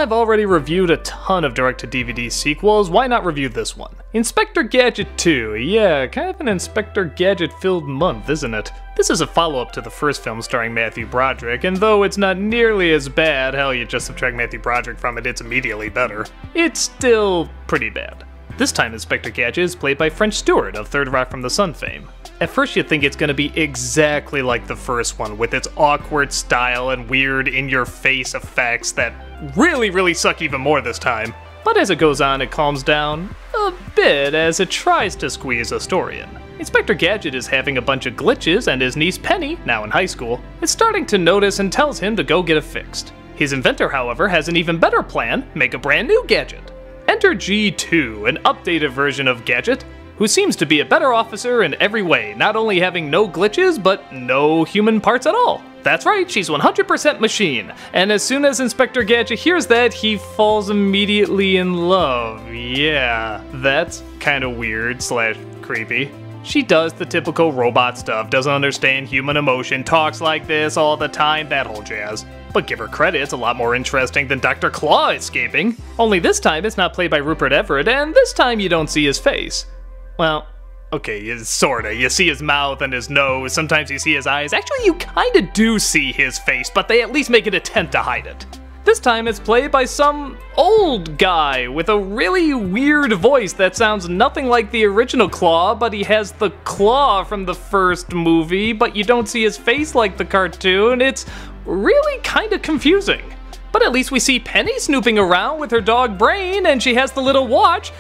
I've already reviewed a ton of direct-to-DVD sequels, why not review this one? Inspector Gadget 2, yeah, kind of an Inspector Gadget-filled month, isn't it? This is a follow-up to the first film starring Matthew Broderick, and though it's not nearly as bad, hell, you just subtract Matthew Broderick from it, it's immediately better. It's still pretty bad. This time Inspector Gadget is played by French Stewart of Third Rock from the Sun fame. At first you think it's gonna be exactly like the first one, with its awkward style and weird in-your-face effects that really suck even more this time. But as it goes on, it calms down a bit as it tries to squeeze a story in. Inspector Gadget is having a bunch of glitches, and his niece Penny, now in high school, is starting to notice and tells him to go get it fixed. His inventor, however, has an even better plan: make a brand new gadget. Enter G2, an updated version of Gadget, who seems to be a better officer in every way, not only having no glitches, but no human parts at all. That's right, she's 100% machine, and as soon as Inspector Gadget hears that, he falls immediately in love. Yeah, that's kinda weird / creepy. She does the typical robot stuff, doesn't understand human emotion, talks like this all the time, that whole jazz. But give her credit, it's a lot more interesting than Dr. Claw escaping. Only this time it's not played by Rupert Everett, and this time you don't see his face. Well, okay, sorta. You see his mouth and his nose, sometimes you see his eyes. Actually, you kinda do see his face, but they at least make an attempt to hide it. This time it's played by some old guy with a really weird voice that sounds nothing like the original Claw, but he has the claw from the first movie, but you don't see his face like the cartoon. It's really kinda confusing. But at least we see Penny snooping around with her dog Brain, and she has the little watch.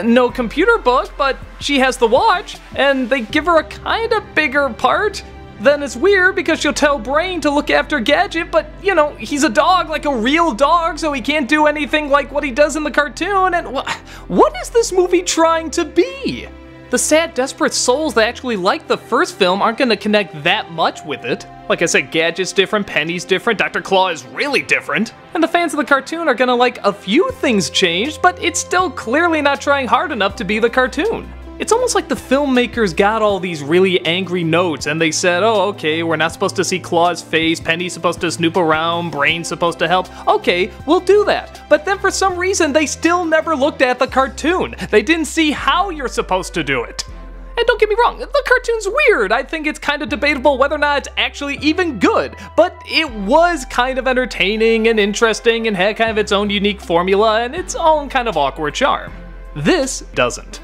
No computer book, but she has the watch, and they give her a kinda bigger part. Then it's weird because she'll tell Brain to look after Gadget, but, you know, he's a dog, like a real dog, so he can't do anything like what he does in the cartoon, and what is this movie trying to be? The sad, desperate souls that actually like the first film aren't gonna connect that much with it. Like I said, Gadget's different, Penny's different, Dr. Claw is really different. And the fans of the cartoon are gonna like a few things changed, but it's still clearly not trying hard enough to be the cartoon. It's almost like the filmmakers got all these really angry notes and they said, oh, okay, we're not supposed to see Claw's face, Penny's supposed to snoop around, Brain's supposed to help. Okay, we'll do that. But then for some reason, they still never looked at the cartoon. They didn't see how you're supposed to do it. And don't get me wrong, the cartoon's weird. I think it's kind of debatable whether or not it's actually even good, but it was kind of entertaining and interesting and had kind of its own unique formula and its own kind of awkward charm. This doesn't.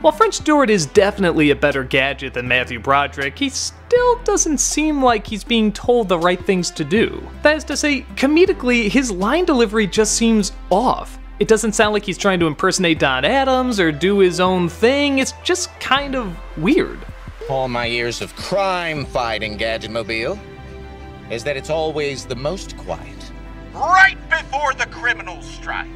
While French Stewart is definitely a better Gadget than Matthew Broderick, he still doesn't seem like he's being told the right things to do. That is to say, comedically, his line delivery just seems off. It doesn't sound like he's trying to impersonate Don Adams or do his own thing, it's just kind of weird. All my years of crime fighting, Gadgetmobile, is that it's always the most quiet. Right before the criminals strike.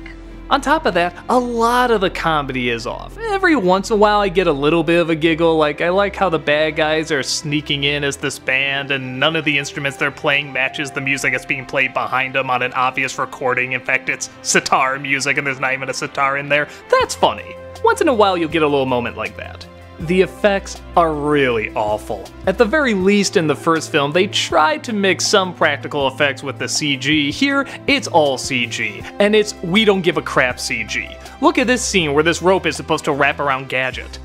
On top of that, a lot of the comedy is off. Every once in a while I get a little bit of a giggle, like I like how the bad guys are sneaking in as this band and none of the instruments they're playing matches the music that's being played behind them on an obvious recording. In fact, it's sitar music and there's not even a sitar in there. That's funny. Once in a while you'll get a little moment like that. The effects are really awful. At the very least in the first film, they tried to mix some practical effects with the CG. Here, it's all CG, and it's we don't give a crap CG. Look at this scene where this rope is supposed to wrap around Gadget.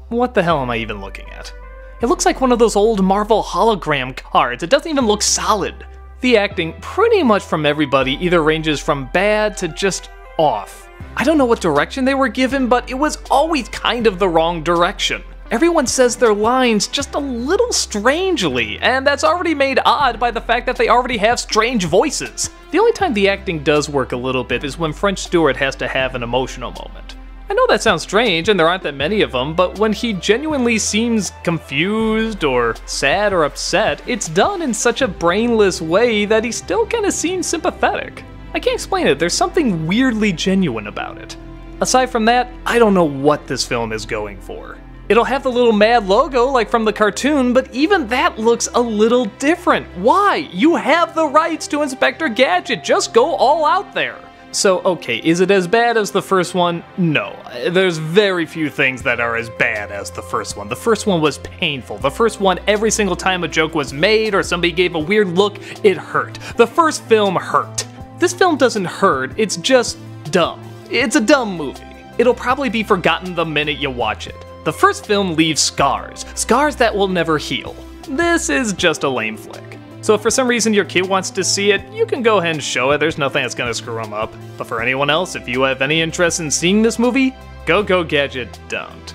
What the hell am I even looking at? It looks like one of those old Marvel hologram cards. It doesn't even look solid. The acting, pretty much from everybody, either ranges from bad to just off. I don't know what direction they were given, but it was always kind of the wrong direction. Everyone says their lines just a little strangely, and that's already made odd by the fact that they already have strange voices. The only time the acting does work a little bit is when French Stewart has to have an emotional moment. I know that sounds strange, and there aren't that many of them, but when he genuinely seems confused or sad or upset, it's done in such a brainless way that he still kinda seems sympathetic. I can't explain it, there's something weirdly genuine about it. Aside from that, I don't know what this film is going for. It'll have the little mad logo like from the cartoon, but even that looks a little different. Why? You have the rights to Inspector Gadget, just go all out there. So okay, is it as bad as the first one? No. There's very few things that are as bad as the first one. The first one was painful. The first one, every single time a joke was made or somebody gave a weird look, it hurt. The first film hurt. This film doesn't hurt, it's just dumb. It's a dumb movie. It'll probably be forgotten the minute you watch it. The first film leaves scars that will never heal. This is just a lame flick. So if for some reason your kid wants to see it, you can go ahead and show it, there's nothing that's gonna screw them up. But for anyone else, if you have any interest in seeing this movie, go Gadget, don't.